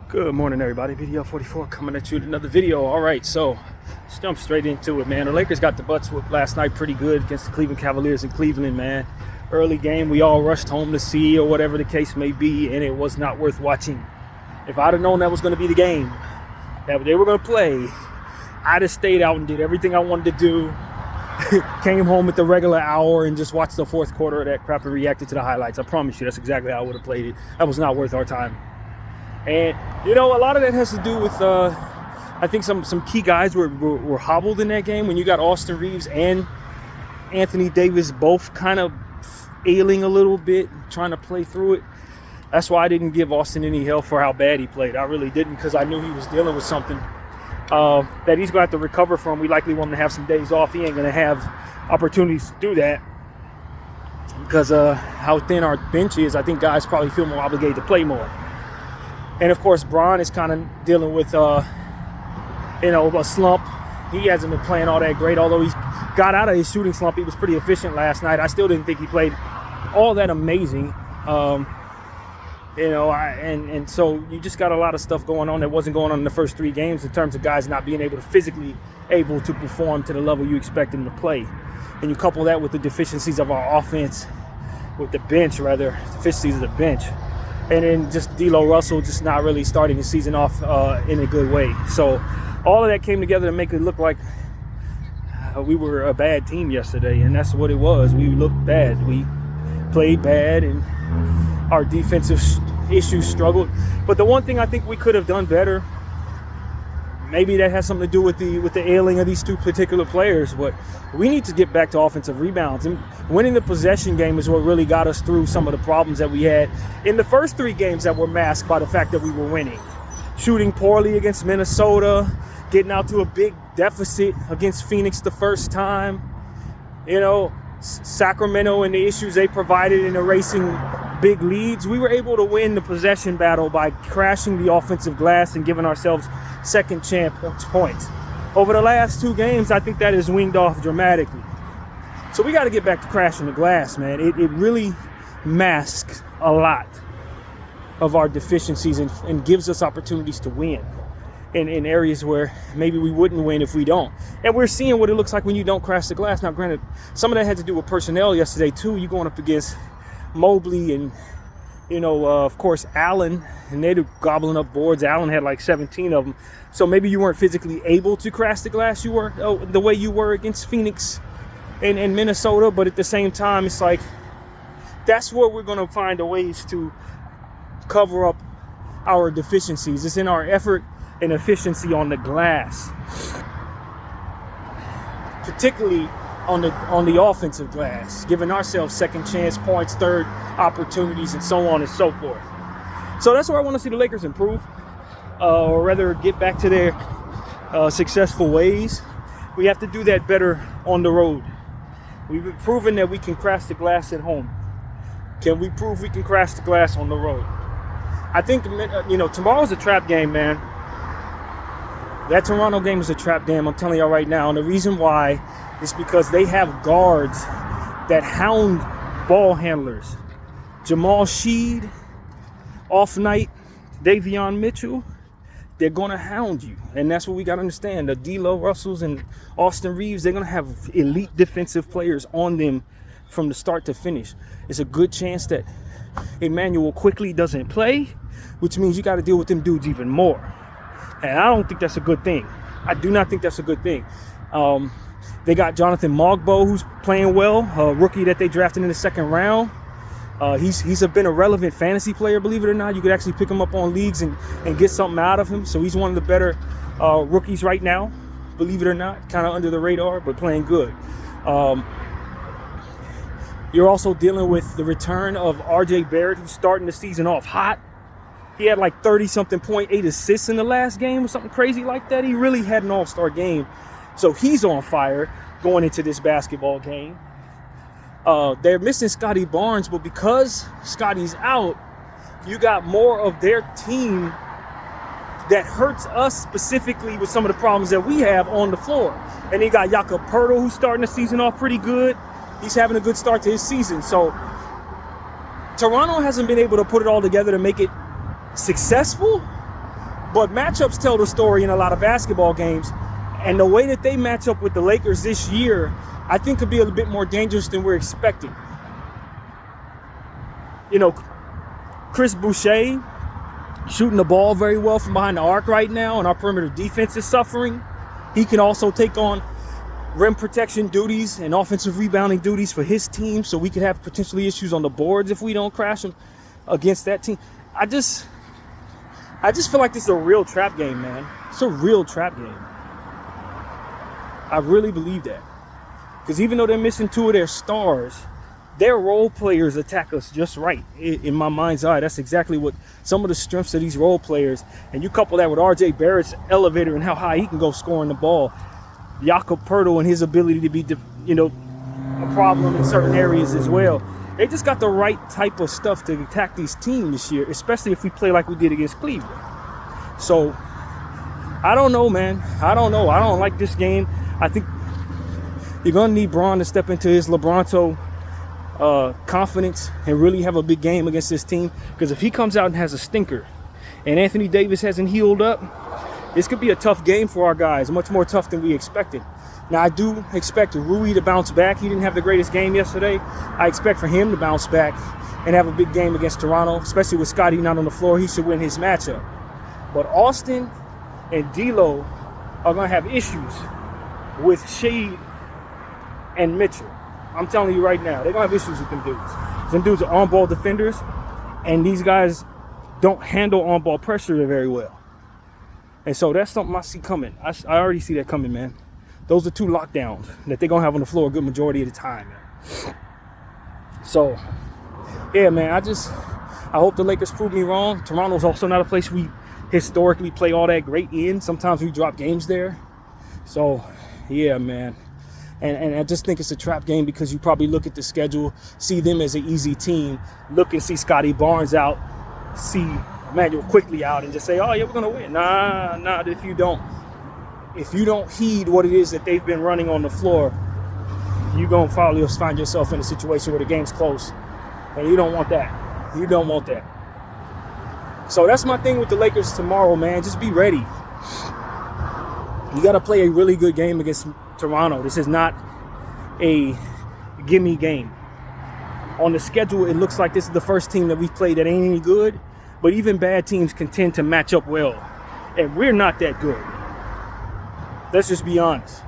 Good morning, everybody. Video 44 coming at you with another video. All right, so let's jump straight into it, man. The Lakers got the butts whooped last night pretty good against the Cleveland Cavaliers in Cleveland, man. Early game, we all rushed home to see, or whatever the case may be, and it was not worth watching. If I'd have known that was going to be the game that they were going to play, I'd have stayed out and did everything I wanted to do. Came home at the regular hour and just watched the fourth quarter of that crap and reacted to the highlights. I promise you, that's exactly how I would have played it. That was not worth our time. And, you know, a lot of that has to do with, I think some key guys were hobbled in that game. When you got Austin Reeves and Anthony Davis both kind of ailing a little bit, trying to play through it. That's why I didn't give Austin any help for how bad he played. I really didn't, because I knew he was dealing with something that he's going to have to recover from. We likely want him to have some days off. He ain't going to have opportunities to do that because how thin our bench is. I think guys probably feel more obligated to play more. And, of course, Bron is kind of dealing with, a slump. He hasn't been playing all that great. Although he got out of his shooting slump, he was pretty efficient last night. I still didn't think he played all that amazing. And so you just got a lot of stuff going on that wasn't going on in the first three games in terms of guys not being able to physically able to perform to the level you expect them to play. And you couple that with the deficiencies of our offense, with the bench, rather, deficiencies of the bench. And then just D'Lo Russell just not really starting the season off in a good way. So all of that came together to make it look like we were a bad team yesterday, and that's what it was. We looked bad. We played bad, and our defensive issues struggled. But the one thing I think we could have done better, maybe that has something to do with the ailing of these two particular players, but we need to get back to offensive rebounds. And winning the possession game is what really got us through some of the problems that we had in the first three games that were masked by the fact that we were winning. Shooting poorly against Minnesota, getting out to a big deficit against Phoenix the first time. You know, Sacramento and the issues they provided in erasing big leads. We were able to win the possession battle by crashing the offensive glass and giving ourselves second chance points. Over the last two games, I think that has weaned off dramatically. So we got to get back to crashing the glass, man. It really masks a lot of our deficiencies and gives us opportunities to win in areas where maybe we wouldn't win if we don't. And we're seeing what it looks like when you don't crash the glass. Now, granted, some of that had to do with personnel yesterday, too. You going up against Mobley and, of course, Allen, and they're gobbling up boards. Allen had like 17 of them. So maybe you weren't physically able to crash the glass the way you were against Phoenix and Minnesota. But at the same time, it's like that's where we're going to find the ways to cover up our deficiencies. It's in our effort and efficiency on the glass, particularly on the offensive glass, giving ourselves second chance points, third opportunities, and so on and so forth. So that's where I want to see the Lakers improve, or rather get back to their successful ways. We have to do that better on the road. We've been proven that we can crash the glass at home. Can we prove we can crash the glass on the road? I think, tomorrow's a trap game, man. That Toronto game is a trap game, I'm telling y'all right now. And the reason why is because they have guards that hound ball handlers. Jamal Sheed, off night, Davion Mitchell, they're going to hound you. And that's what we got to understand. The D'Lo Russells and Austin Reeves, they're going to have elite defensive players on them from the start to finish. It's a good chance that Emmanuel quickly doesn't play, which means you got to deal with them dudes even more. And I don't think that's a good thing. I do not think that's a good thing. They got Jonathan Mogbo, who's playing well, a rookie that they drafted in the second round. He's been a relevant fantasy player, believe it or not. You could actually pick him up on leagues and get something out of him. So he's one of the better rookies right now, believe it or not. Kind of under the radar, but playing good. You're also dealing with the return of R.J. Barrett, who's starting the season off hot. He had like 30-something 0.8 assists in the last game or something crazy like that. He really had an all-star game. So he's on fire going into this basketball game. They're missing Scotty Barnes, but because Scotty's out, you got more of their team that hurts us specifically with some of the problems that we have on the floor. And you got Jakob Poeltl, who's starting the season off pretty good. He's having a good start to his season. So Toronto hasn't been able to put it all together to make it successful, But matchups tell the story in a lot of basketball games. And the way that they match up with the Lakers this year, I think could be a little bit more dangerous than we're expecting. You know, Chris Boucher shooting the ball very well from behind the arc right now, and our perimeter defense is suffering. He can also take on rim protection duties and offensive rebounding duties for his team, so we could have potentially issues on the boards if we don't crash them against that team. I just feel like this is a real trap game, man. It's a real trap game. I really believe that. Because even though they're missing two of their stars, their role players attack us just right. In my mind's eye, that's exactly what some of the strengths of these role players. And you couple that with R.J. Barrett's elevator and how high he can go scoring the ball. Jakob Poeltl and his ability to be, a problem in certain areas as well. They just got the right type of stuff to attack these teams this year, especially if we play like we did against Cleveland. So, I don't know, man. I don't know. I don't like this game. I think you're going to need Bron to step into his LeBronto confidence and really have a big game against this team. Because if he comes out and has a stinker and Anthony Davis hasn't healed up, this could be a tough game for our guys, much more tough than we expected. Now, I do expect Rui to bounce back. He didn't have the greatest game yesterday. I expect for him to bounce back and have a big game against Toronto, especially with Scotty not on the floor. He should win his matchup. But Austin and D'Lo are going to have issues with Sheed and Mitchell. I'm telling you right now, they're going to have issues with them dudes. Them dudes are on-ball defenders, and these guys don't handle on-ball pressure very well. And so that's something I see coming. I already see that coming, man. Those are two lockdowns that they're going to have on the floor a good majority of the time, man. So, yeah, man, I hope the Lakers prove me wrong. Toronto's also not a place we historically play all that great in. Sometimes we drop games there. So, yeah, man. And I just think it's a trap game because you probably look at the schedule, see them as an easy team, look and see Scotty Barnes out, see Emmanuel Quickly out, and just say, oh, yeah, we're going to win. Nah, if you don't heed what it is that they've been running on the floor, you're going to probably find yourself in a situation where the game's close. And you don't want that. You don't want that. So that's my thing with the Lakers tomorrow, man. Just be ready. You got to play a really good game against Toronto. This is not a gimme game. On the schedule, it looks like this is the first team that we've played that ain't any good. But even bad teams can tend to match up well. And we're not that good. Let's just be honest.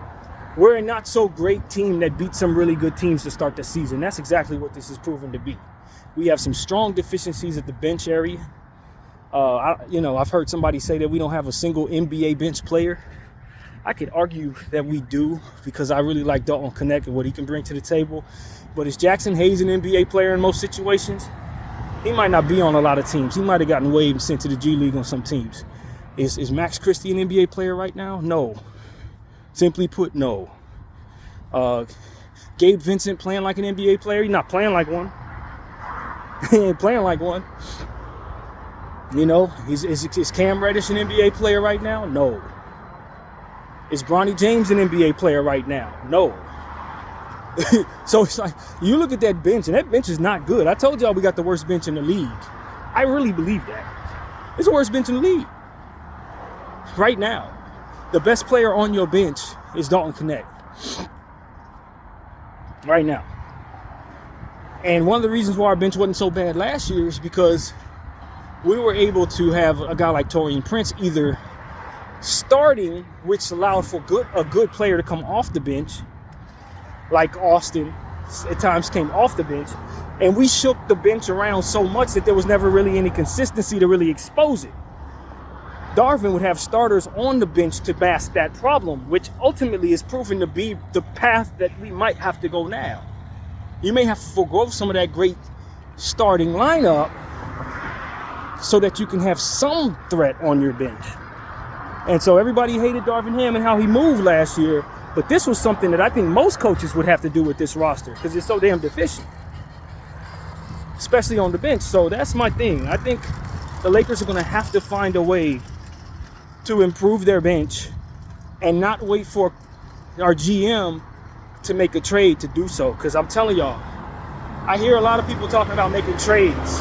We're a not so great team that beat some really good teams to start the season. That's exactly what this is proven to be. We have some strong deficiencies at the bench area. I've heard somebody say that we don't have a single NBA bench player. I could argue that we do because I really like Dalton Connect and what he can bring to the table. But is Jackson Hayes an NBA player in most situations? He might not be on a lot of teams. He might have gotten waived and sent to the G League on some teams. Is Max Christie an NBA player right now? No. Simply put, no. Gabe Vincent playing like an NBA player? He's not playing like one. He ain't playing like one. Is Cam Reddish an NBA player right now? No. Is Bronny James an NBA player right now? No. So it's like, you look at that bench, and that bench is not good. I told y'all we got the worst bench in the league. I really believe that. It's the worst bench in the league. Right now. The best player on your bench is Dalton Connect. Right now. And one of the reasons why our bench wasn't so bad last year is because we were able to have a guy like Taurean Prince either starting, which allowed for a good player to come off the bench, like Austin at times came off the bench, and we shook the bench around so much that there was never really any consistency to really expose it. Darvin would have starters on the bench to mask that problem, which ultimately is proven to be the path that we might have to go now. You may have to forego some of that great starting lineup so that you can have some threat on your bench. And so everybody hated Darvin Ham and how he moved last year, but this was something that I think most coaches would have to do with this roster because it's so damn deficient, especially on the bench. So that's my thing. I think the Lakers are going to have to find a way to improve their bench and not wait for our GM to make a trade to do so. Because I'm telling y'all, I hear a lot of people talking about making trades.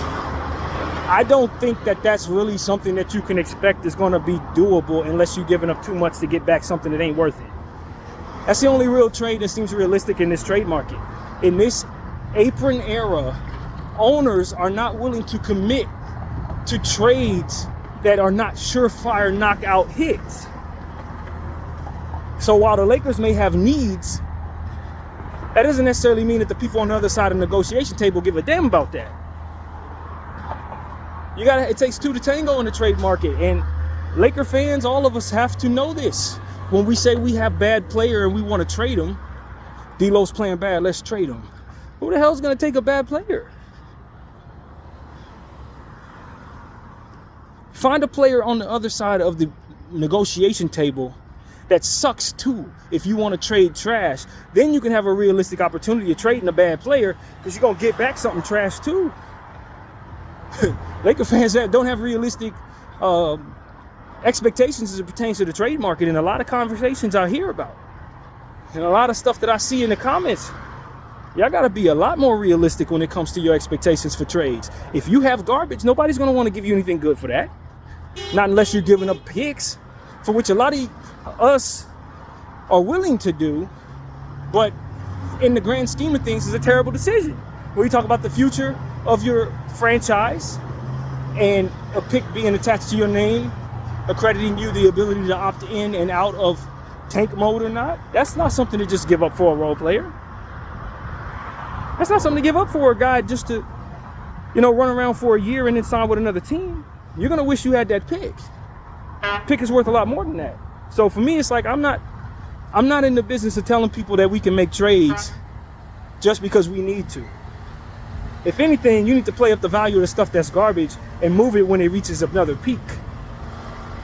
I don't think that that's really something that you can expect is going to be doable unless you're giving up too much to get back something that ain't worth it. That's the only real trade that seems realistic in this trade market. In this apron era, owners are not willing to commit to trades that are not surefire knockout hits. So while the Lakers may have needs, that doesn't necessarily mean that the people on the other side of the negotiation table give a damn about that. It takes two to tango in the trade market, and Laker fans, all of us have to know this. When we say we have bad player and we want to trade him, D'Lo's playing bad, let's trade him. Who the hell's going to take a bad player? Find a player on the other side of the negotiation table that sucks too. If you want to trade trash, then you can have a realistic opportunity of trading a bad player, because you're going to get back something trash too. Laker fans that don't have realistic expectations as it pertains to the trade market, and a lot of conversations I hear about, and a lot of stuff that I see in the comments. Y'all got to be a lot more realistic when it comes to your expectations for trades. If you have garbage, nobody's going to want to give you anything good for that. Not unless you're giving up picks, for which a lot of us are willing to do, but in the grand scheme of things, is a terrible decision. When you talk about the future of your franchise and a pick being attached to your name, accrediting you the ability to opt in and out of tank mode or not, that's not something to just give up for a role player. That's not something to give up for a guy just to, run around for a year and then sign with another team. You're going to wish you had that pick. Pick is worth a lot more than that. So for me, it's like I'm not in the business of telling people that we can make trades just because we need to. If anything, you need to play up the value of the stuff that's garbage and move it when it reaches another peak,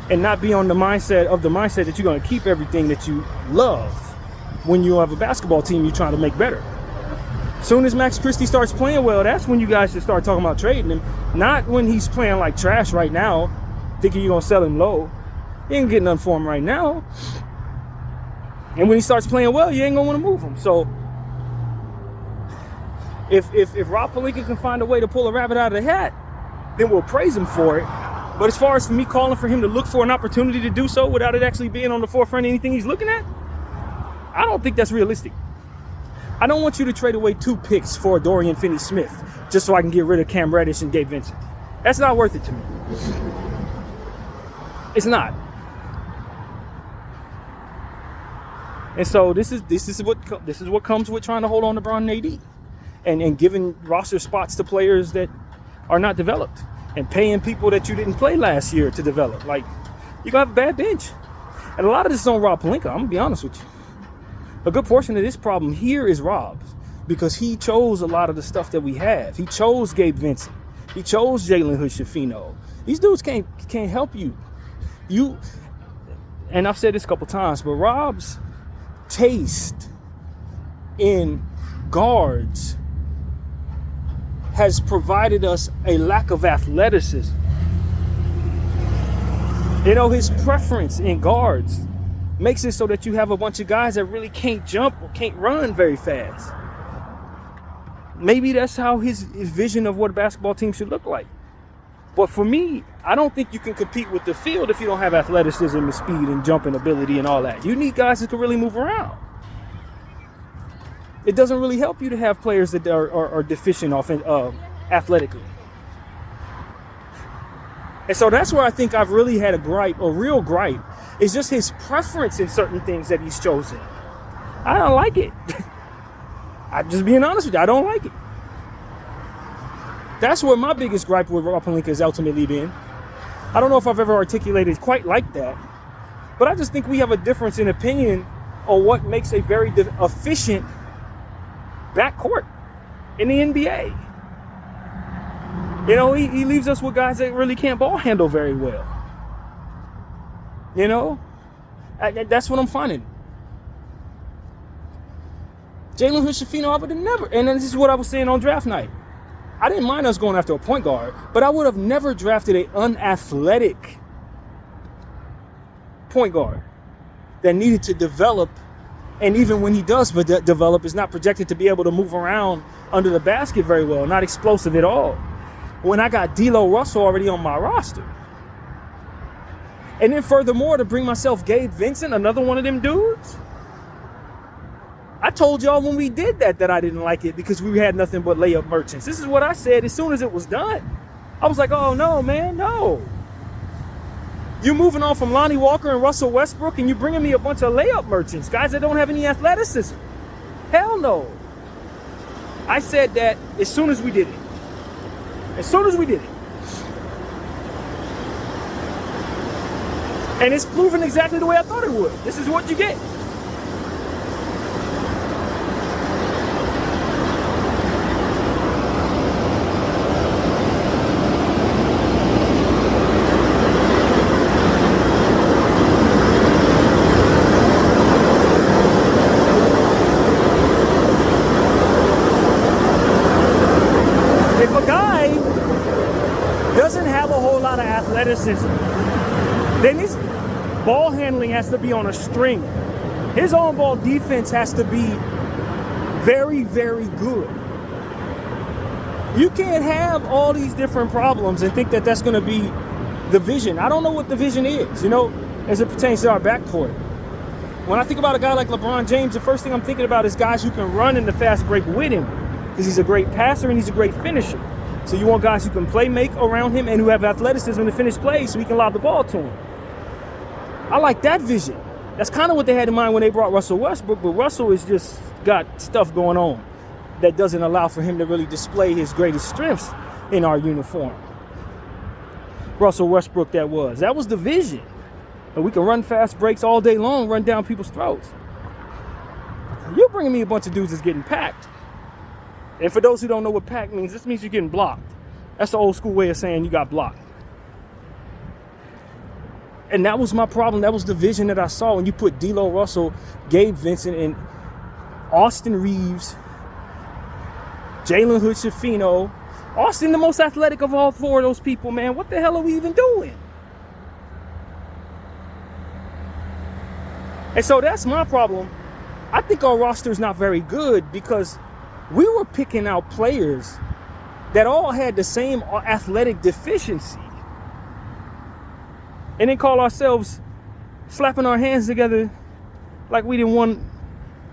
and not be on the mindset that you're going to keep everything that you love when you have a basketball team you're trying to make better. Soon as Max Christie starts playing well, that's when you guys should start talking about trading him. Not when he's playing like trash right now, thinking you're going to sell him low. You ain't getting nothing for him right now. And when he starts playing well, you ain't going to want to move him. So if Rob Pelinka can find a way to pull a rabbit out of the hat, then we'll praise him for it. But as far as for me calling for him to look for an opportunity to do so without it actually being on the forefront of anything he's looking at, I don't think that's realistic. I don't want you to trade away 2 picks for Dorian Finney-Smith just so I can get rid of Cam Reddish and Gabe Vincent. That's not worth it to me. It's not. And so this is what comes with trying to hold on to Bron and AD, and giving roster spots to players that are not developed, and paying people that you didn't play last year to develop. Like, you're gonna have a bad bench. And a lot of this is on Rob Pelinka. I'm gonna be honest with you. A good portion of this problem here is Rob's, because he chose a lot of the stuff that we have. He chose Gabe Vincent. He chose Jalen Hood-Schifino. These dudes can't help you. And I've said this a couple times, but Rob's taste in guards has provided us a lack of athleticism. His preference in guards makes it so that you have a bunch of guys that really can't jump or can't run very fast. Maybe that's how his vision of what a basketball team should look like. But for me, I don't think you can compete with the field if you don't have athleticism and speed and jumping ability and all that. You need guys that can really move around. It doesn't really help you to have players that are deficient athletically. And so that's where I think I've really had a real gripe, is just his preference in certain things that he's chosen. I don't like it. I'm just being honest with you. I don't like it. That's where my biggest gripe with Rob Pelinka has ultimately been. I don't know if I've ever articulated quite like that, but I just think we have a difference in opinion on what makes a very efficient backcourt in the NBA. He leaves us with guys that really can't ball handle very well. That's what I'm finding. Jalen Hood-Schifino, I would have never, and this is what I was saying on draft night. I didn't mind us going after a point guard, but I would have never drafted an unathletic point guard that needed to develop, and even when he does develop, is not projected to be able to move around under the basket very well, not explosive at all. when I got D'Lo Russell already on my roster. And then furthermore, to bring myself Gabe Vincent, another one of them dudes. I told y'all when we did that I didn't like it because we had nothing but layup merchants. This is what I said as soon as it was done. I was like, oh no, man, no. You're moving on from Lonnie Walker and Russell Westbrook and you're bringing me a bunch of layup merchants, guys that don't have any athleticism. Hell no. I said that as soon as we did it. As soon as we did it. And it's proven exactly the way I thought it would. This is what you get. If a guy doesn't have a whole lot of athleticism, then his ball handling has to be on a string. His on-ball defense has to be very, very good. You can't have all these different problems and think that that's going to be the vision. I don't know what the vision is, as it pertains to our backcourt. When I think about a guy like LeBron James, the first thing I'm thinking about is guys who can run in the fast break with him because he's a great passer and he's a great finisher. So you want guys who can play make around him and who have athleticism to finish plays so he can lob the ball to him. I like that vision. That's kind of what they had in mind when they brought Russell Westbrook, but Russell has just got stuff going on that doesn't allow for him to really display his greatest strengths in our uniform. Russell Westbrook, that was the vision. And we can run fast breaks all day long, run down people's throats. You're bringing me a bunch of dudes that's getting packed. And for those who don't know what packed means, this means you're getting blocked. That's the old school way of saying you got blocked. And that was my problem. That was the vision that I saw when you put D'Lo Russell, Gabe Vincent, and Austin Reeves, Jalen Hood-Schifino. Austin, the most athletic of all four of those people, man. What the hell are we even doing? And so that's my problem. I think our roster is not very good because we were picking out players that all had the same athletic deficiency. And then call ourselves slapping our hands together like we didn't want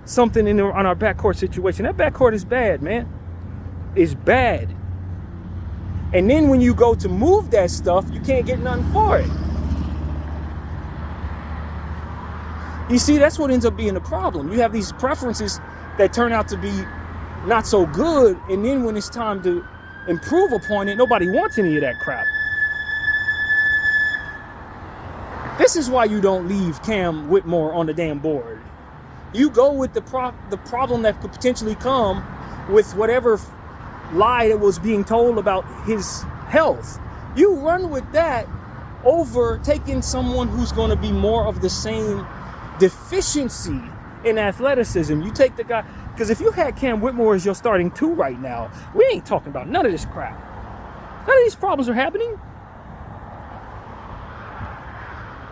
something on our backcourt situation. That backcourt is bad, man. It's bad. And then when you go to move that stuff, you can't get nothing for it. You see, that's what ends up being the problem. You have these preferences that turn out to be not so good, and then when it's time to improve upon it, nobody wants any of that crap. This is why you don't leave Cam Whitmore on the damn board. You go with the problem that could potentially come with whatever lie that was being told about his health. You run with that over taking someone who's going to be more of the same deficiency in athleticism. You take the guy, because if you had Cam Whitmore as your starting two right now, we ain't talking about none of this crap. None of these problems are happening.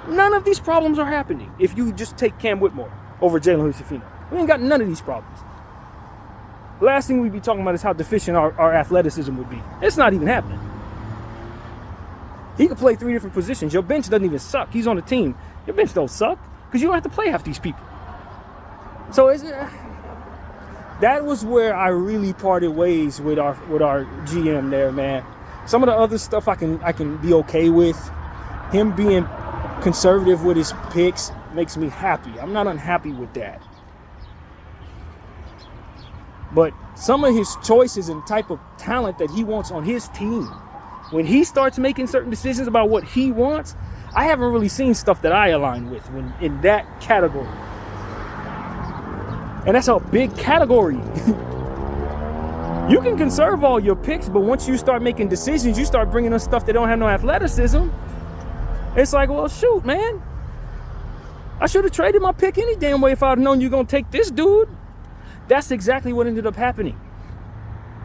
None of these problems are happening if you just take Cam Whitmore over Jalen Hood-Schifino. We ain't got none of these problems. The last thing we'd be talking about is how deficient our athleticism would be. It's not even happening. He could play 3 different positions. Your bench doesn't even suck. He's on the team. Your bench don't suck because you don't have to play half these people. So that was where I really parted ways with our GM there, man. Some of the other stuff I can be okay with. Him being conservative with his picks makes me happy. I'm not unhappy with that. But some of his choices and type of talent that he wants on his team, when he starts making certain decisions about what he wants, I haven't really seen stuff that I align with when in that category. And that's a big category. You can conserve all your picks, but once you start making decisions, you start bringing us stuff that don't have no athleticism. It's like, well, shoot, man. I should have traded my pick any damn way if I'd known you're going to take this dude. That's exactly what ended up happening.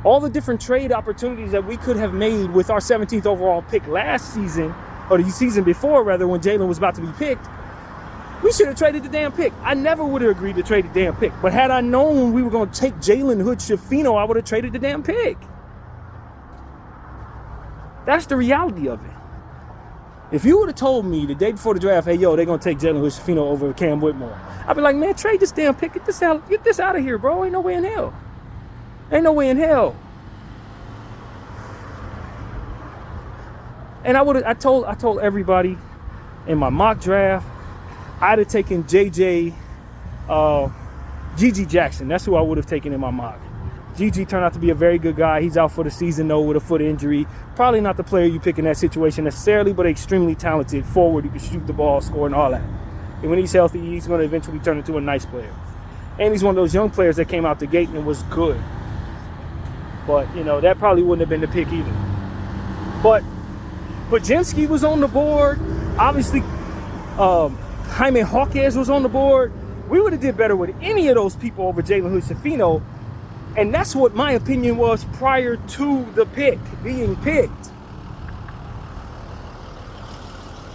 All the different trade opportunities that we could have made with our 17th overall pick last season, or the season before, rather, when Jalen was about to be picked, we should have traded the damn pick. I never would have agreed to trade the damn pick. But had I known we were going to take Jalen Hood-Schifino, I would have traded the damn pick. That's the reality of it. If you would have told me the day before the draft, hey, yo, they're going to take Jalen Hood-Schifino over Cam Whitmore, I'd be like, man, trade this damn pick. Get this out of here, bro. Ain't no way in hell. Ain't no way in hell. And I told everybody in my mock draft, I'd have taken Gigi Jackson. That's who I would have taken in my mock. Gigi turned out to be a very good guy. He's out for the season, though, with a foot injury. Probably not the player you pick in that situation necessarily, but extremely talented forward. He can shoot the ball, score, and all that. And when he's healthy, he's going to eventually turn into a nice player. And he's one of those young players that came out the gate and was good. But, that probably wouldn't have been the pick either. But Pajinski was on the board. Obviously, Jaime Hawkes was on the board. We would have did better with any of those people over Jalen Hood-Schifino. And that's what my opinion was prior to the pick being picked.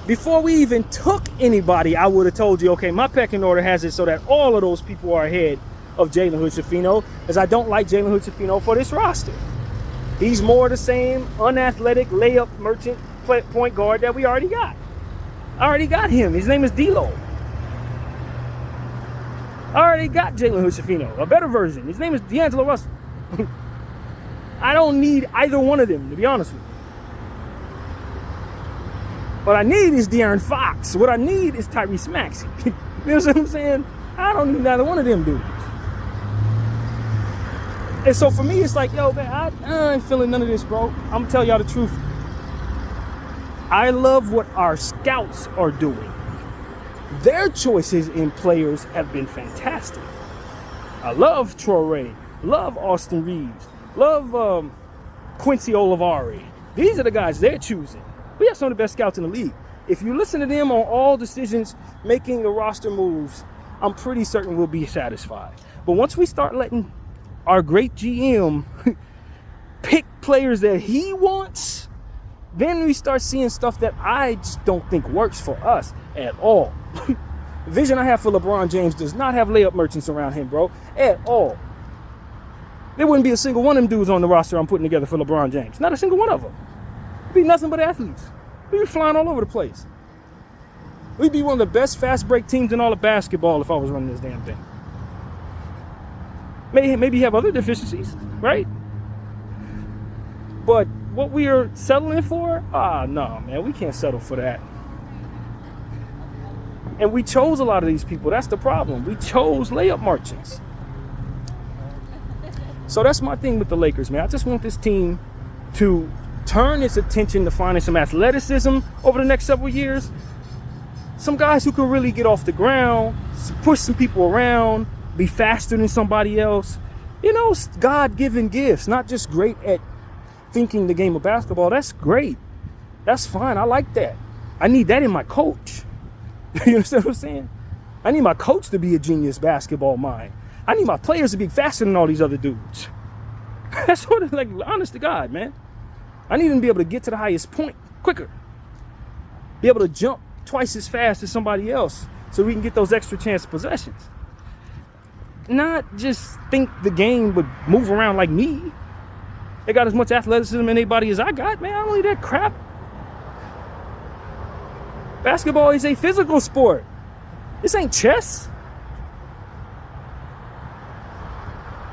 Before we even took anybody, I would have told you, okay, my pecking order has it so that all of those people are ahead of Jalen Hood-Schifino, as I don't like Jalen Hood-Schifino for this roster. He's more the same unathletic layup merchant point guard that we already got. I already got him. His name is D-Lo. I already got Jalen Hood-Schifino, a better version. His name is D'Angelo Russell. I don't need either one of them, to be honest with you. What I need is De'Aaron Fox. What I need is Tyrese Maxey. You know what I'm saying? I don't need neither one of them dudes. And so for me, it's like, yo, man, I ain't feeling none of this, bro. I'm going to tell y'all the truth. I love what our scouts are doing. Their choices in players have been fantastic. I love Traore, love Austin Reeves, love Quincy Olivari. These are the guys they're choosing. We have some of the best scouts in the league. If you listen to them on all decisions, making the roster moves, I'm pretty certain we'll be satisfied. But once we start letting our great GM pick players that he wants, then we start seeing stuff that I just don't think works for us at all. The vision I have for LeBron James does not have layup merchants around him, bro, at all. There wouldn't be a single one of them dudes on the roster I'm putting together for LeBron James. Not a single one of them. It'd be nothing but athletes. We'd be flying all over the place. We'd be one of the best fast break teams in all of basketball if I was running this damn thing. Maybe have other deficiencies, right? But what we are settling for? No, man, we can't settle for that. And we chose a lot of these people. That's the problem. We chose layup merchants. So that's my thing with the Lakers, man. I just want this team to turn its attention to finding some athleticism over the next several years. Some guys who can really get off the ground, push some people around, be faster than somebody else. God-given gifts, not just great at thinking the game of basketball. That's great. That's fine. I like that. I need that in my coach. You understand what I'm saying? I need my coach to be a genius basketball mind. I need my players to be faster than all these other dudes. That's sort of like, honest to God, man. I need them to be able to get to the highest point quicker. Be able to jump twice as fast as somebody else so we can get those extra chance possessions. Not just think the game would move around like me. They got as much athleticism in anybody as I got, man. I don't need that crap. Basketball is a physical sport. This ain't chess.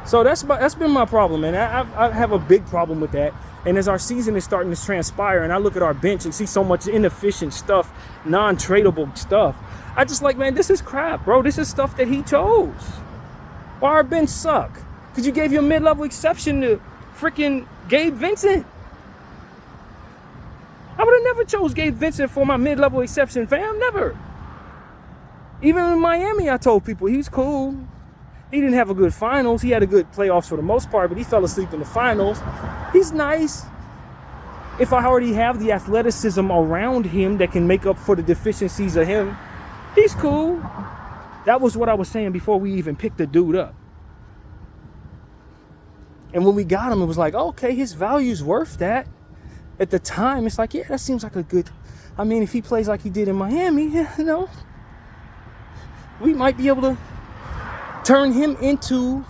So that's been my problem, man. I have a big problem with that. And as our season is starting to transpire and I look at our bench and see so much inefficient stuff, non-tradable stuff, I just like, man, this is crap, bro. This is stuff that he chose. Why our bench suck? Because you gave your mid-level exception to freaking Gabe Vincent. I would have never chose Gabe Vincent for my mid-level exception, fam. Never. Even in Miami, I told people he's cool. He didn't have a good finals. He had a good playoffs for the most part, but he fell asleep in the finals. He's nice. If I already have the athleticism around him that can make up for the deficiencies of him, he's cool. That was what I was saying before we even picked the dude up. And when we got him, it was like, okay, his value's worth that. At the time, it's like, yeah, that seems like a good... I mean, if he plays like he did in Miami, we might be able to turn him into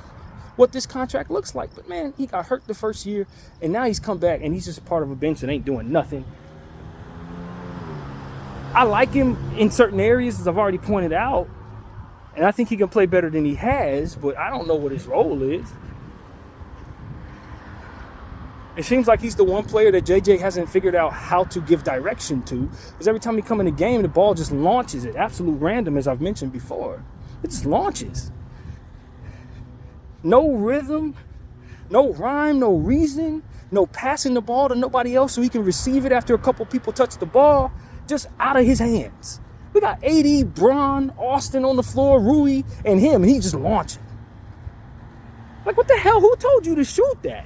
what this contract looks like. But man, he got hurt the first year, and now he's come back and he's just a part of a bench that ain't doing nothing. I like him in certain areas, as I've already pointed out, and I think he can play better than he has, but I don't know what his role is. It seems like he's the one player that JJ hasn't figured out how to give direction to, because every time he come in the game, the ball just launches at absolute random, as I've mentioned before. It just launches. No rhythm, no rhyme, no reason, no passing the ball to nobody else so he can receive it after a couple people touch the ball, just out of his hands. We got AD, Bron, Austin on the floor, Rui, and him, and he's just launching. Like, what the hell? Who told you to shoot that?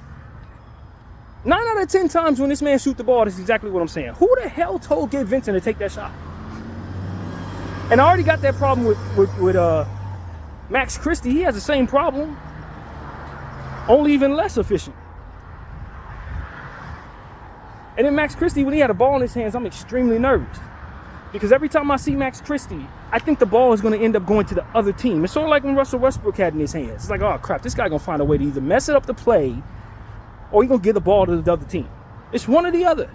9 out of 10 times when this man shoot the ball, that's exactly what I'm saying. Who the hell told Gabe Vincent to take that shot? And I already got that problem with Max Christie. He has the same problem, only even less efficient. And then Max Christie, when he had a ball in his hands, I'm extremely nervous. Because every time I see Max Christie, I think the ball is going to end up going to the other team. It's sort of like when Russell Westbrook had in his hands. It's like, oh crap, this guy going to find a way to either mess it up the play, or he's going to give the ball to the other team. It's one or the other.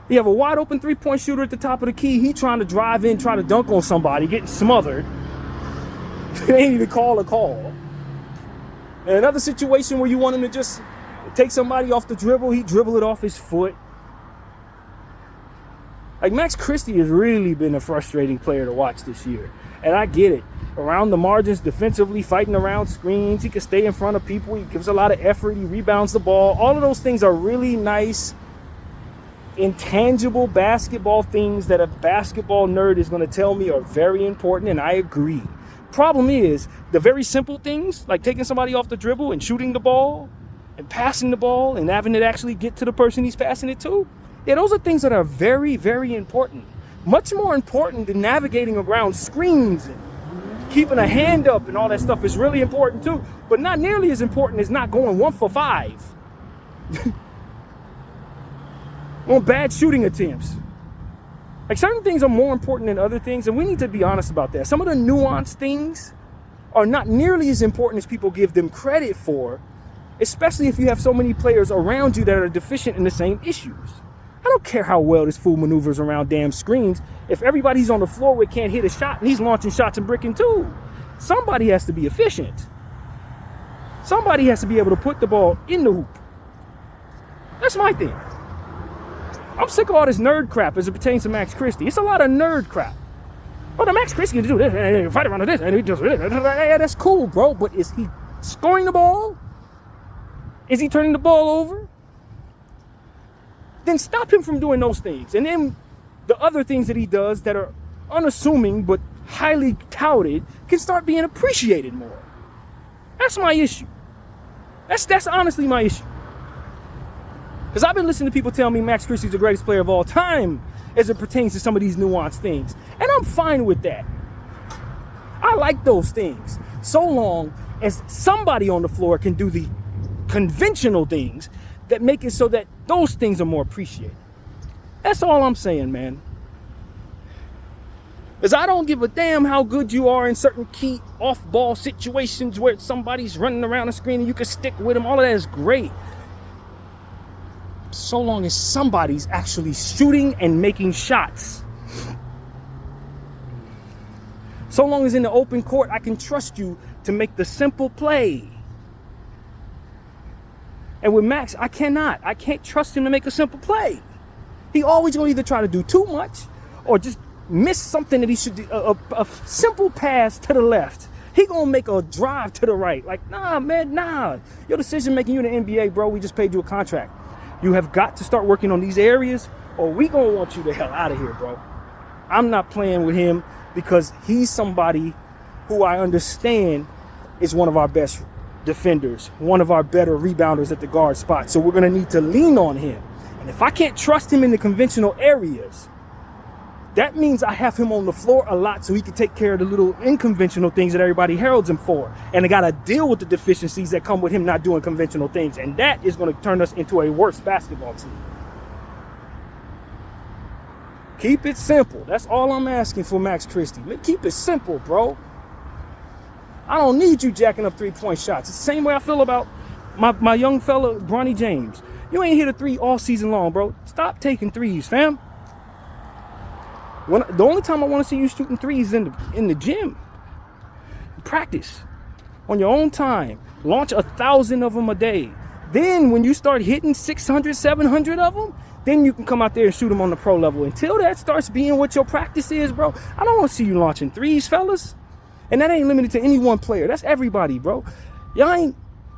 You have a wide open three-point shooter at the top of the key. He trying to drive in, try to dunk on somebody, getting smothered. They ain't even call a call. And another situation where you want him to just take somebody off the dribble, he dribble it off his foot. Like, Max Christie has really been a frustrating player to watch this year. And I get it. Around the margins, defensively, fighting around screens. He can stay in front of people. He gives a lot of effort. He rebounds the ball. All of those things are really nice, intangible basketball things that a basketball nerd is going to tell me are very important, and I agree. Problem is, the very simple things, like taking somebody off the dribble and shooting the ball and passing the ball and having it actually get to the person he's passing it to, yeah, those are things that are very, very important. Much more important than navigating around screens and keeping a hand up and all that stuff is really important too, but not nearly as important as not going 1 for 5 on bad shooting attempts. Like, certain things are more important than other things, and we need to be honest about that. Some of the nuanced things are not nearly as important as people give them credit for, especially if you have so many players around you that are deficient in the same issues. I don't care how well this fool maneuvers around damn screens. If everybody's on the floor with can't hit a shot and he's launching shots and bricking too, somebody has to be efficient. Somebody has to be able to put the ball in the hoop. That's my thing. I'm sick of all this nerd crap as it pertains to Max Christie. It's a lot of nerd crap. Oh, the Max Christie can do this and fight around this and he does this. Yeah, that's cool, bro. But is he scoring the ball? Is he turning the ball over? Then stop him from doing those things. And then the other things that he does that are unassuming but highly touted can start being appreciated more. That's my issue. That's honestly my issue. Because I've been listening to people tell me Max Christie's the greatest player of all time as it pertains to some of these nuanced things. And I'm fine with that. I like those things, so long as somebody on the floor can do the conventional things that make it so that those things are more appreciated. That's all I'm saying, man. Because I don't give a damn how good you are in certain key off-ball situations where somebody's running around the screen and you can stick with them. All of that is great. So long as somebody's actually shooting and making shots. So long as in the open court, I can trust you to make the simple play. And with Max, I can't trust him to make a simple play. He always gonna either try to do too much or just miss something that he should do. A simple pass to the left. He gonna make a drive to the right. Like, nah, man, nah. Your decision making, you in the NBA, bro. We just paid you a contract. You have got to start working on these areas or we gonna want you the hell out of here, bro. I'm not playing with him because he's somebody who I understand is one of our best defenders, one of our better rebounders at the guard spot. So we're going to need to lean on him. And if I can't trust him in the conventional areas, that means I have him on the floor a lot so he can take care of the little unconventional things that everybody heralds him for. And I got to deal with the deficiencies that come with him not doing conventional things. And that is going to turn us into a worse basketball team. Keep it simple. That's all I'm asking for Max Christie. Keep it simple, bro. I don't need you jacking up 3-point shots. It's the same way I feel about my young fella, Bronny James. You ain't hit a 3 all season long, bro. Stop taking 3s, fam. The only time I want to see you shooting 3s in the gym. Practice on your own time. Launch 1,000 of them a day. Then when you start hitting 600, 700 of them, then you can come out there and shoot them on the pro level. Until that starts being what your practice is, bro, I don't want to see you launching 3s, fellas. And that ain't limited to any one player. That's everybody, bro. Y'all ain't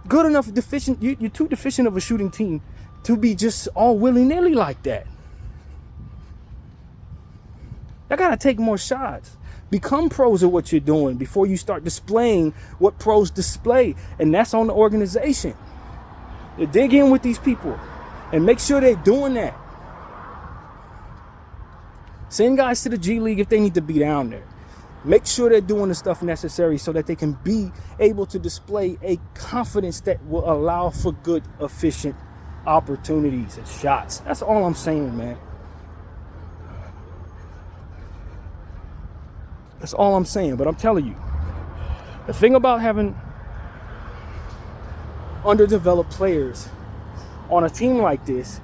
good enough deficient. You're too deficient of a shooting team to be just all willy-nilly like that. I gotta take more shots. Become pros at what you're doing before you start displaying what pros display. And that's on the organization. You dig in with these people and make sure they're doing that. Send guys to the G League if they need to be down there. Make sure they're doing the stuff necessary so that they can be able to display a confidence that will allow for good, efficient opportunities and shots. That's all I'm saying, man. That's all I'm saying. But I'm telling you, the thing about having underdeveloped players on a team like this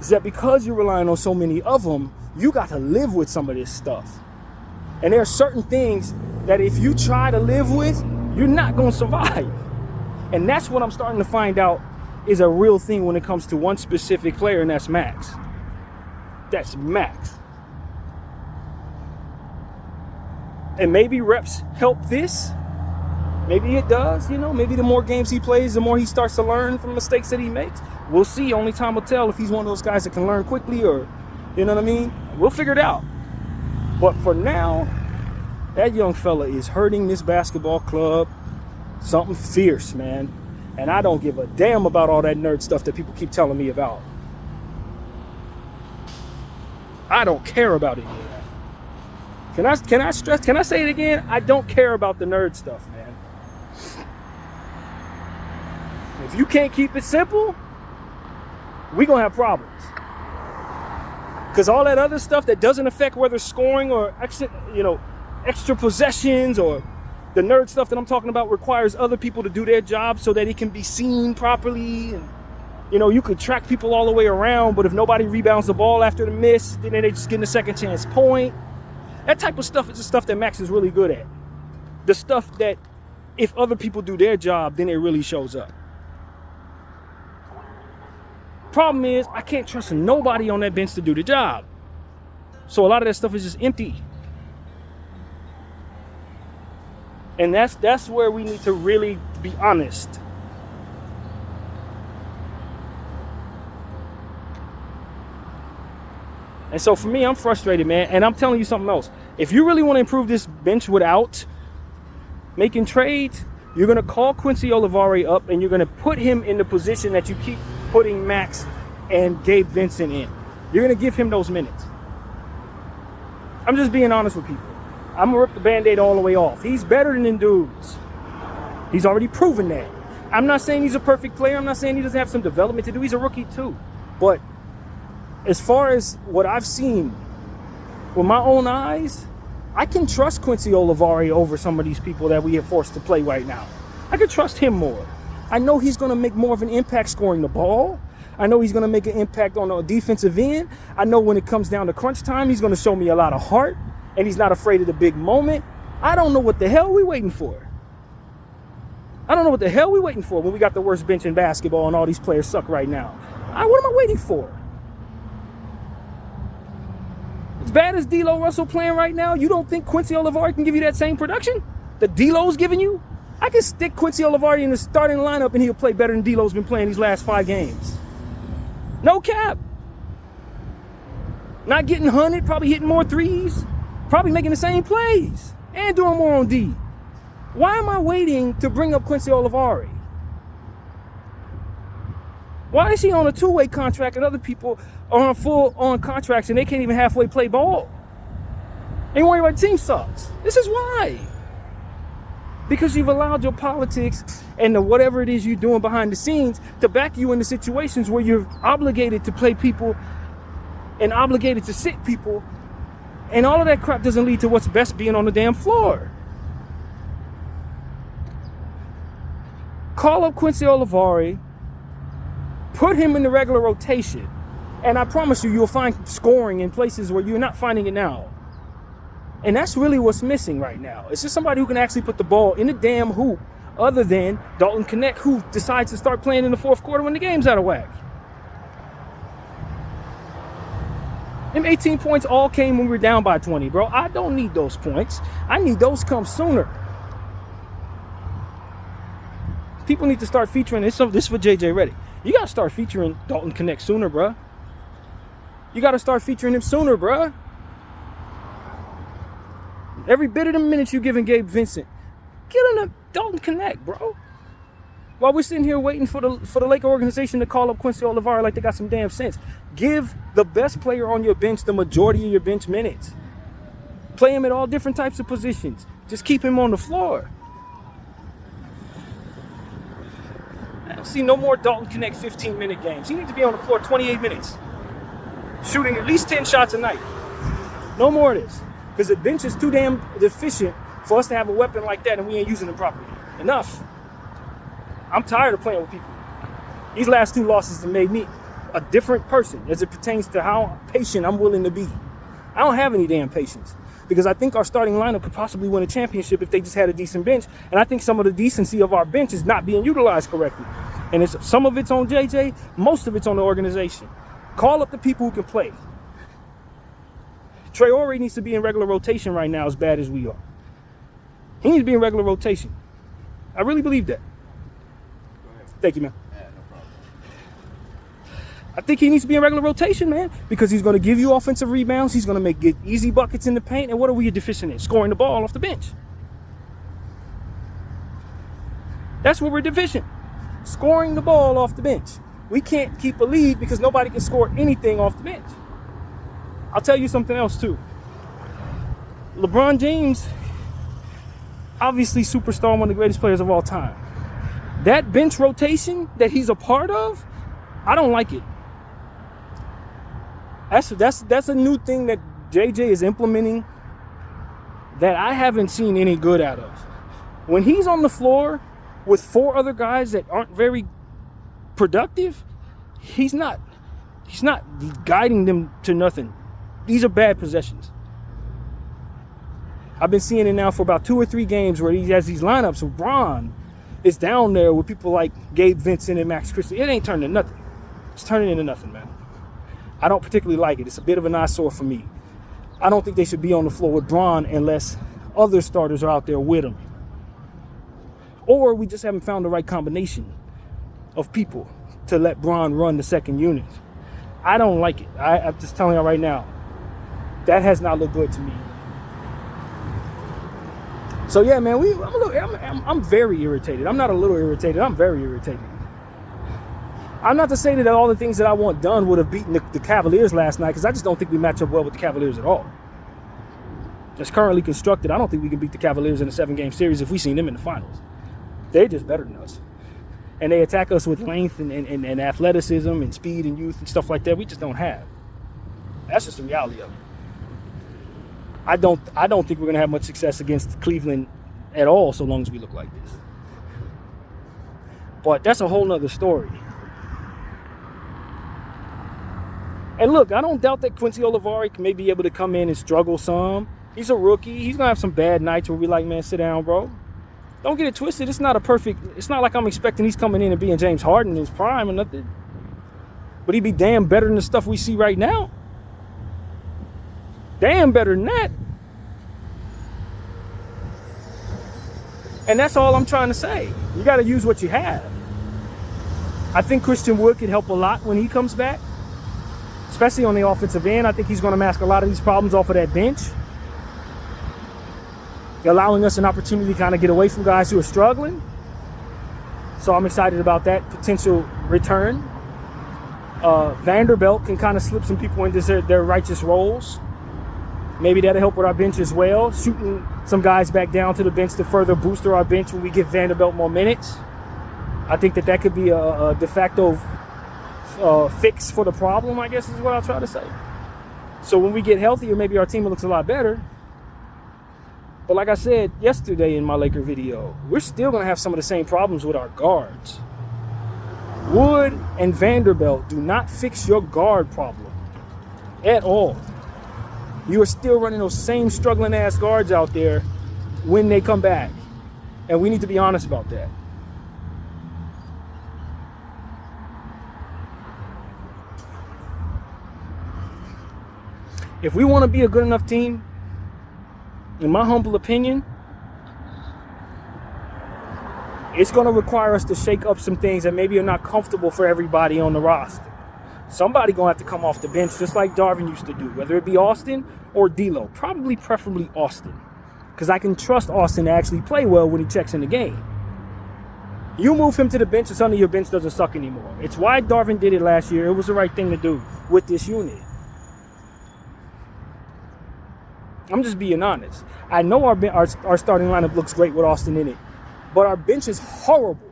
is that because you're relying on so many of them, you got to live with some of this stuff. And there are certain things that if you try to live with, you're not going to survive. And that's what I'm starting to find out is a real thing when it comes to one specific player, and that's Max. That's Max. And maybe reps help this. Maybe it does, maybe the more games he plays, the more he starts to learn from mistakes that he makes. We'll see. Only time will tell if he's one of those guys that can learn quickly or, you know what I mean? We'll figure it out. But for now, that young fella is hurting this basketball club something fierce, man. And I don't give a damn about all that nerd stuff that people keep telling me about. I don't care about it. Can I say it again? I don't care about the nerd stuff, man. If you can't keep it simple, we're going to have problems. Because all that other stuff that doesn't affect whether scoring or extra possessions or the nerd stuff that I'm talking about requires other people to do their job so that it can be seen properly. And, you could track people all the way around, but if nobody rebounds the ball after the miss, then they just getting a second chance point. That type of stuff is the stuff that Max is really good at. The stuff that if other people do their job, then it really shows up. Problem is, I can't trust nobody on that bench to do the job. So a lot of that stuff is just empty. And that's where we need to really be honest. And so for me, I'm frustrated, man. And I'm telling you something else. If you really want to improve this bench without making trades, you're going to call Quincy Olivari up and you're going to put him in the position that you keep putting Max and Gabe Vincent in. You're going to give him those minutes. I'm just being honest with people. I'm going to rip the Band-Aid all the way off. He's better than them dudes. He's already proven that. I'm not saying he's a perfect player. I'm not saying he doesn't have some development to do. He's a rookie too. But as far as what I've seen with my own eyes, I can trust Quincy Olivari over some of these people that we are forced to play right now. I can trust him more. I know he's going to make more of an impact scoring the ball. I know he's going to make an impact on the defensive end. I know when it comes down to crunch time, he's going to show me a lot of heart, and he's not afraid of the big moment. I don't know what the hell we're waiting for. I don't know what the hell we're waiting for when we got the worst bench in basketball and all these players suck right now. What am I waiting for? As bad as D'Lo Russell playing right now, you don't think Quincy Olivari can give you that same production that D'Lo's giving you? I can stick Quincy Olivari in the starting lineup and he'll play better than D'Lo's been playing these last 5 games. No cap. Not getting hunted, probably hitting more threes, probably making the same plays, and doing more on D. Why am I waiting to bring up Quincy Olivari? Why is he on a 2-way contract and other people are on full-on contracts and they can't even halfway play ball? Ain't worried about the team sucks. This is why. Because you've allowed your politics and the whatever it is you're doing behind the scenes to back you into situations where you're obligated to play people and obligated to sit people. And all of that crap doesn't lead to what's best being on the damn floor. Call up Quincy Olivari, put him in the regular rotation, and I promise you, you'll find scoring in places where you're not finding it now. And that's really what's missing right now. It's just somebody who can actually put the ball in the damn hoop, other than Dalton Knecht, who decides to start playing in the fourth quarter when the game's out of whack. Them 18 points all came when we were down by 20, bro. I don't need those points. I need those come sooner. People need to start featuring this. This is for JJ Redick. You got to start featuring Dalton Knecht sooner, bro. You got to start featuring him sooner, bro. Every bit of the minutes you giving Gabe Vincent, get him to Dalton Knecht, bro. While we're sitting here waiting for the Laker organization to call up Quincy Olivari like they got some damn sense. Give the best player on your bench the majority of your bench minutes. Play him at all different types of positions. Just keep him on the floor. I don't see no more Dalton Knecht 15-minute games. He needs to be on the floor 28 minutes. Shooting at least 10 shots a night. No more of this. Because the bench is too damn deficient for us to have a weapon like that and we ain't using it properly. Enough. I'm tired of playing with people. These last two losses have made me a different person as it pertains to how patient I'm willing to be. I don't have any damn patience because I think our starting lineup could possibly win a championship if they just had a decent bench. And I think some of the decency of our bench is not being utilized correctly. And some of it's on JJ, most of it's on the organization. Call up the people who can play. Traore needs to be in regular rotation right now as bad as we are. He needs to be in regular rotation. I really believe that. Thank you, man. Yeah, no problem. I think he needs to be in regular rotation, man, because he's going to give you offensive rebounds. He's going to get easy buckets in the paint. And what are we deficient in? Scoring the ball off the bench. That's where we're deficient. Scoring the ball off the bench. We can't keep a lead because nobody can score anything off the bench. I'll tell you something else, too. LeBron James, obviously superstar, one of the greatest players of all time. That bench rotation that he's a part of, I don't like it. That's a new thing that JJ is implementing that I haven't seen any good out of. When he's on the floor with four other guys that aren't very productive, he's not guiding them to nothing. These are bad possessions. I've been seeing it now for about 2 or 3 games where he has these lineups with Bron. It's down there with people like Gabe Vincent and Max Christie. It ain't turning into nothing. It's turning into nothing, man. I don't particularly like it. It's a bit of an eyesore for me. I don't think they should be on the floor with Bron unless other starters are out there with him. Or we just haven't found the right combination of people to let Bron run the second unit. I don't like it. I'm just telling you right now. That has not looked good to me. So yeah, man, I'm very irritated. I'm not a little irritated. I'm very irritated. I'm not to say that all the things that I want done would have beaten the Cavaliers last night, because I just don't think we match up well with the Cavaliers at all. As currently constructed, I don't think we can beat the Cavaliers in a 7-game series if we seen them in the finals. They're just better than us. And they attack us with length and athleticism and speed and youth and stuff like that we just don't have. That's just the reality of it. I don't think we're going to have much success against Cleveland at all so long as we look like this. But that's a whole nother story. And look, I don't doubt that Quincy Olivari may be able to come in and struggle some. He's a rookie. He's going to have some bad nights where we're like, man, sit down, bro. Don't get it twisted. It's not like I'm expecting he's coming in and being James Harden in his prime or nothing. But he'd be damn better than the stuff we see right now. Damn better than that. And that's all I'm trying to say. You got to use what you have. I think Christian Wood could help a lot when he comes back, especially on the offensive end. I think he's going to mask a lot of these problems off of that bench, allowing us an opportunity to kind of get away from guys who are struggling. So I'm excited about that potential return. Vanderbilt can kind of slip some people into their righteous roles. Maybe that'll help with our bench as well. Shooting some guys back down to the bench to further booster our bench when we give Vanderbilt more minutes. I think that could be a de facto fix for the problem, I guess is what I'll try to say. So when we get healthier, maybe our team looks a lot better. But like I said yesterday in my Laker video, we're still going to have some of the same problems with our guards. Wood and Vanderbilt do not fix your guard problem at all. You are still running those same struggling ass guards out there when they come back. And we need to be honest about that. If we want to be a good enough team, in my humble opinion, it's going to require us to shake up some things that maybe are not comfortable for everybody on the roster. Somebody going to have to come off the bench just like Darvin used to do, whether it be Austin or D'Lo. Probably preferably Austin, because I can trust Austin to actually play well when he checks in the game. You move him to the bench and suddenly your bench doesn't suck anymore. It's why Darvin did it last year. It was the right thing to do with this unit. I'm just being honest. I know our starting lineup looks great with Austin in it, but our bench is horrible.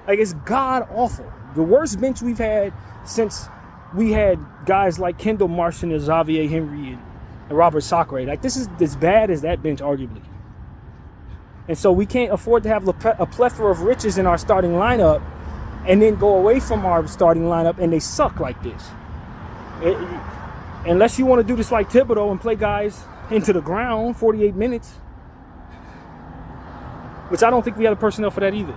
Like, it's god-awful. The worst bench we've had since we had guys like Kendall Martian and Xavier Henry and Robert Sacre. Like, this is as bad as that bench, arguably. And so we can't afford to have a plethora of riches in our starting lineup and then go away from our starting lineup and they suck like this. Unless you want to do this like Thibodeau and play guys into the ground 48 minutes, which I don't think we have the personnel for that either.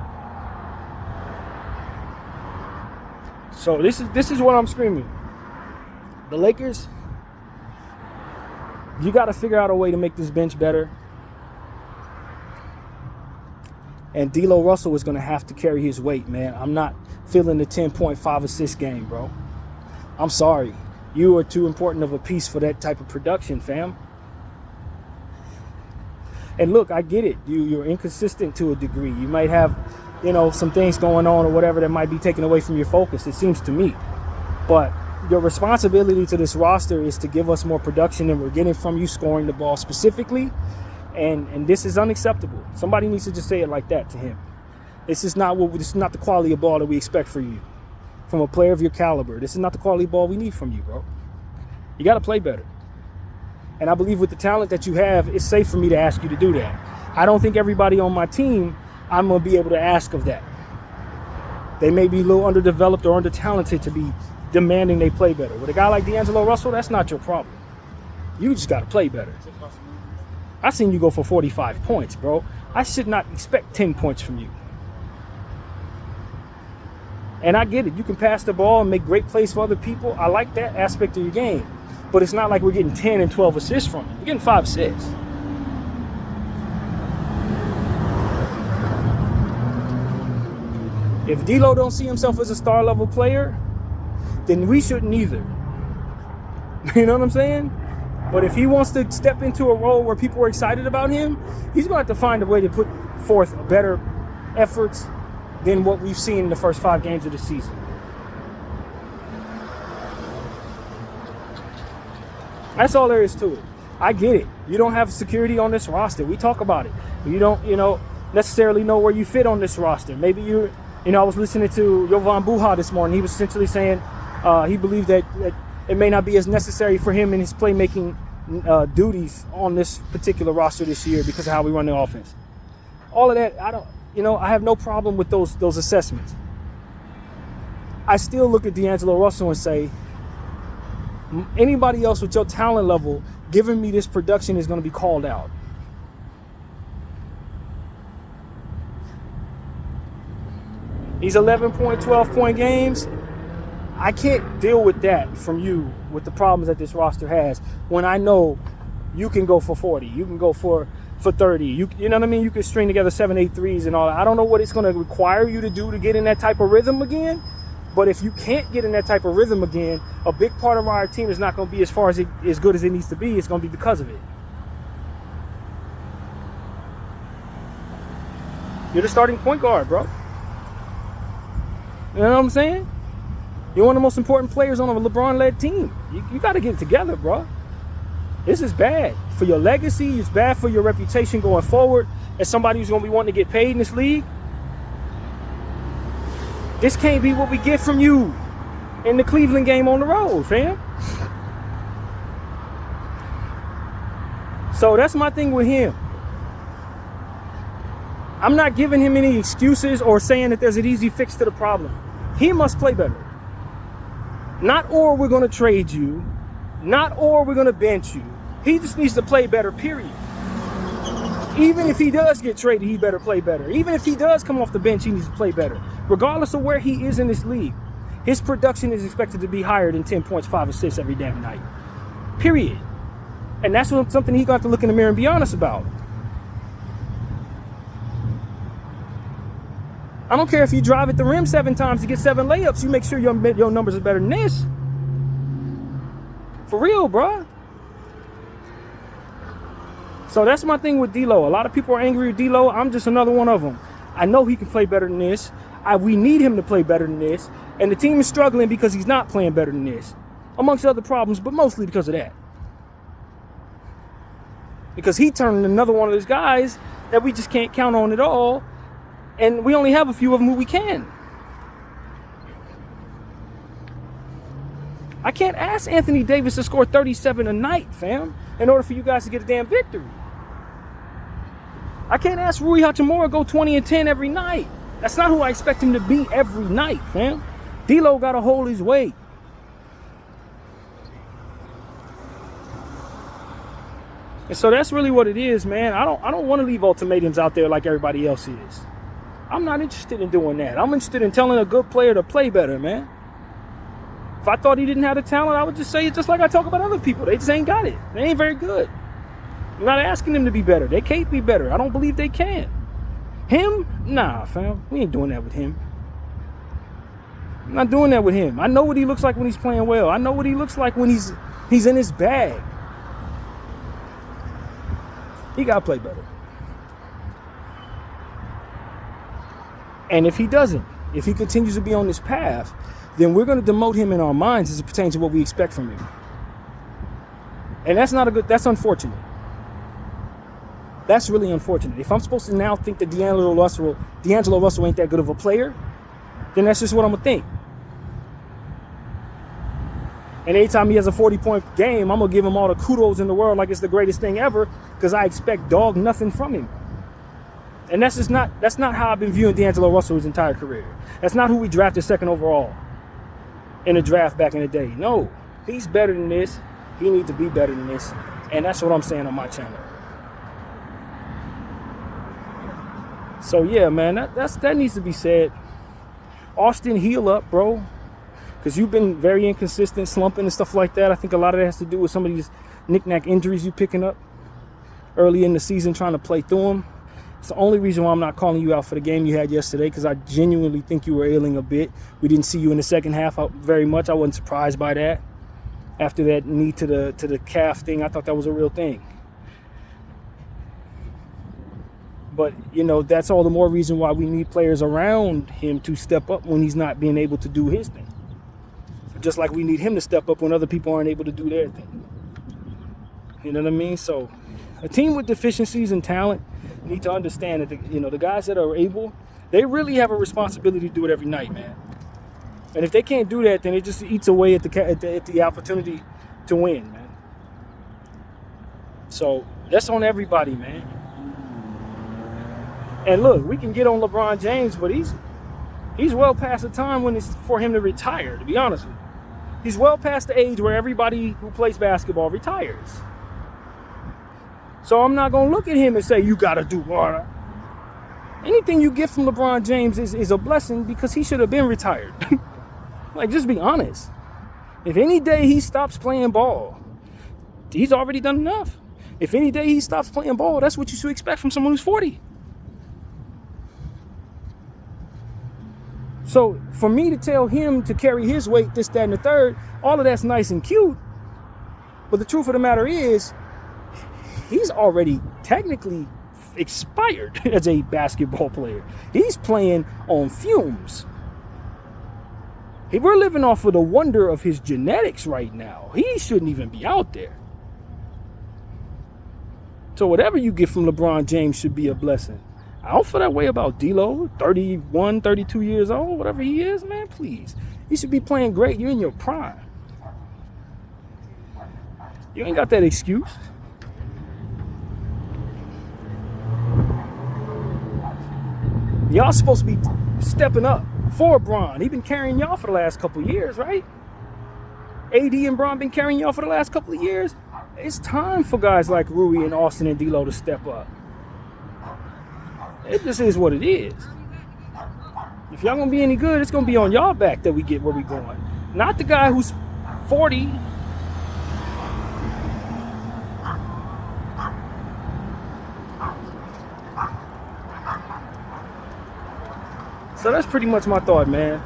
So this is what I'm screaming. The Lakers, you got to figure out a way to make this bench better. And D'Lo Russell is going to have to carry his weight, man. I'm not feeling the 10.5 assist game, bro. I'm sorry. You are too important of a piece for that type of production, fam. And look, I get it. You're inconsistent to a degree. You might have, some things going on or whatever that might be taken away from your focus, it seems to me. But your responsibility to this roster is to give us more production than we're getting from you, scoring the ball specifically. And this is unacceptable. Somebody needs to just say it like that to him. This is not the quality of ball that we expect for you. From a player of your caliber. This is not the quality ball we need from you, bro. You got to play better. And I believe with the talent that you have, it's safe for me to ask you to do that. I don't think everybody on my team, I'm going to be able to ask of that. They may be a little underdeveloped or under-talented to be demanding they play better. With a guy like D'Angelo Russell, that's not your problem. You just got to play better. I seen you go for 45 points, bro. I should not expect 10 points from you. And I get it. You can pass the ball and make great plays for other people. I like that aspect of your game. But it's not like we're getting 10 and 12 assists from you. You're getting 5 assists. If D'Lo don't see himself as a star-level player, then we shouldn't either. You know what I'm saying? But if he wants to step into a role where people are excited about him, he's going to have to find a way to put forth better efforts than what we've seen in the first 5 games of the season. That's all there is to it. I get it. You don't have security on this roster. We talk about it. You don't, necessarily know where you fit on this roster. Maybe I was listening to Jovan Buha this morning. He was essentially saying he believed that it may not be as necessary for him in his playmaking duties on this particular roster this year because of how we run the offense. All of that, I have no problem with those assessments. I still look at D'Angelo Russell and say, anybody else with your talent level giving me this production is going to be called out. These 11-point, 12-point games, I can't deal with that from you with the problems that this roster has when I know you can go for 40, you can go for 30, you know what I mean? You can string together 7, 8 threes and all that. I don't know what it's going to require you to do to get in that type of rhythm again, but if you can't get in that type of rhythm again, a big part of our team is not going to be as good as it needs to be. It's going to be because of it. You're the starting point guard, bro. You know what I'm saying? You're one of the most important players on a LeBron-led team. You got to get it together, bro. This is bad for your legacy. It's bad for your reputation going forward as somebody who's going to be wanting to get paid in this league. This can't be what we get from you in the Cleveland game on the road, fam. So that's my thing with him. I'm not giving him any excuses or saying that there's an easy fix to the problem. He must play better. Not or we're going to trade you. Not or we're going to bench you. He just needs to play better, period. Even if he does get traded, he better play better. Even if he does come off the bench, he needs to play better. Regardless of where he is in this league, his production is expected to be higher than 10 points, 5 assists every damn night. Period. And that's something he got to look in the mirror and be honest about. I don't care if you drive at the rim 7 times to get 7 layups. You make sure your numbers are better than this. For real, bro. So that's my thing with D-Lo. A lot of people are angry with D-Lo. I'm just another one of them. I know he can play better than this. We need him to play better than this. And the team is struggling because he's not playing better than this. Amongst other problems, but mostly because of that. Because he turned into another one of those guys that we just can't count on at all. And we only have a few of them who we can. I can't ask Anthony Davis to score 37 a night, fam, in order for you guys to get a damn victory. I can't ask Rui Hachimura to go 20 and 10 every night. That's not who I expect him to be every night, fam. D-Lo got to hold his weight. And so that's really what it is, man. I don't want to leave ultimatums out there like everybody else is. I'm not interested in doing that. I'm interested in telling a good player to play better, man. If I thought he didn't have the talent, I would just say it just like I talk about other people. They just ain't got it. They ain't very good. I'm not asking them to be better. They can't be better. I don't believe they can. Him? Nah, fam. We ain't doing that with him. I'm not doing that with him. I know what he looks like when he's playing well. I know what he looks like when he's in his bag. He got to play better. And if he doesn't, if he continues to be on this path, then we're going to demote him in our minds as it pertains to what we expect from him. And that's unfortunate. That's really unfortunate. If I'm supposed to now think that D'Angelo Russell ain't that good of a player, then that's just what I'm going to think. And anytime he has a 40-point game, I'm going to give him all the kudos in the world like it's the greatest thing ever because I expect dog nothing from him. And that's not how I've been viewing D'Angelo Russell his entire career. That's not who we drafted second overall in the draft back in the day. No, he's better than this. He needs to be better than this. And that's what I'm saying on my channel. So yeah, man, that needs to be said. Austin, heal up, bro. Because you've been very inconsistent, slumping and stuff like that. I think a lot of that has to do with some of these knick-knack injuries you picking up early in the season, trying to play through them. It's the only reason why I'm not calling you out for the game you had yesterday, because I genuinely think you were ailing a bit. We didn't see you in the second half very much. I wasn't surprised by that. After that knee to the calf thing, I thought that was a real thing. But, that's all the more reason why we need players around him to step up when he's not being able to do his thing. Just like we need him to step up when other people aren't able to do their thing. You know what I mean? So a team with deficiencies and talent need to understand that the guys that are able, they really have a responsibility to do it every night, man. And if they can't do that, then it just eats away at the opportunity to win, man. So that's on everybody, man. And look, we can get on LeBron James, but he's well past the time when it's for him to retire, to be honest with you. He's well past the age where everybody who plays basketball retires. So I'm not going to look at him and say, you got to do more. Anything you get from LeBron James is a blessing because he should have been retired. Like, just be honest. If any day he stops playing ball, he's already done enough. If any day he stops playing ball, that's what you should expect from someone who's 40. So for me to tell him to carry his weight, this, that, and the third, all of that's nice and cute. But the truth of the matter is, he's already technically expired as a basketball player. He's playing on fumes. We're living off of the wonder of his genetics right now. He shouldn't even be out there. So whatever you get from LeBron James should be a blessing. I don't feel that way about D-Lo, 31, 32 years old, whatever he is, man, please. You should be playing great. You're in your prime. You ain't got that excuse. Y'all supposed to be stepping up for Bron. He been carrying y'all for the last couple of years, right? AD and Bron been carrying y'all for the last couple of years. It's time for guys like Rui and Austin and D'Lo to step up. It just is what it is. If y'all gonna be any good, it's gonna be on y'all back that we get where we going. Not the guy who's 40. So that's pretty much my thought, man.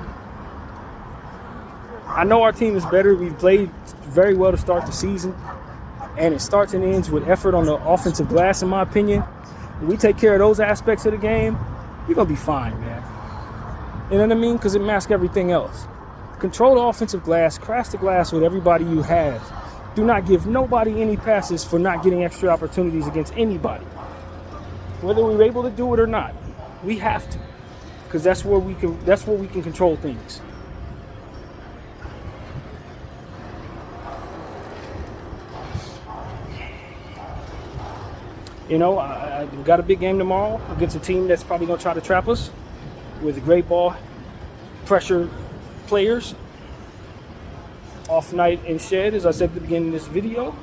I know our team is better. We've played very well to start the season. And it starts and ends with effort on the offensive glass, in my opinion. If we take care of those aspects of the game, we're going to be fine, man. You know what I mean? Because it masks everything else. Control the offensive glass. Crash the glass with everybody you have. Do not give nobody any passes for not getting extra opportunities against anybody. Whether we're able to do it or not, we have to. Because that's where we can control things. You know, I got a big game tomorrow against a team that's probably going to try to trap us with great ball pressure players. Off night and shed, as I said at the beginning of this video.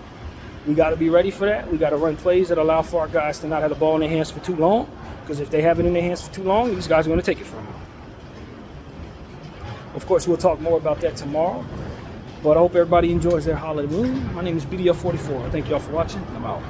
We got to be ready for that. We got to run plays that allow for our guys to not have the ball in their hands for too long. Because if they have it in their hands for too long, these guys are going to take it from them. Of course, we'll talk more about that tomorrow. But I hope everybody enjoys their Halloween. My name is BDF44. Thank y'all for watching. I'm out.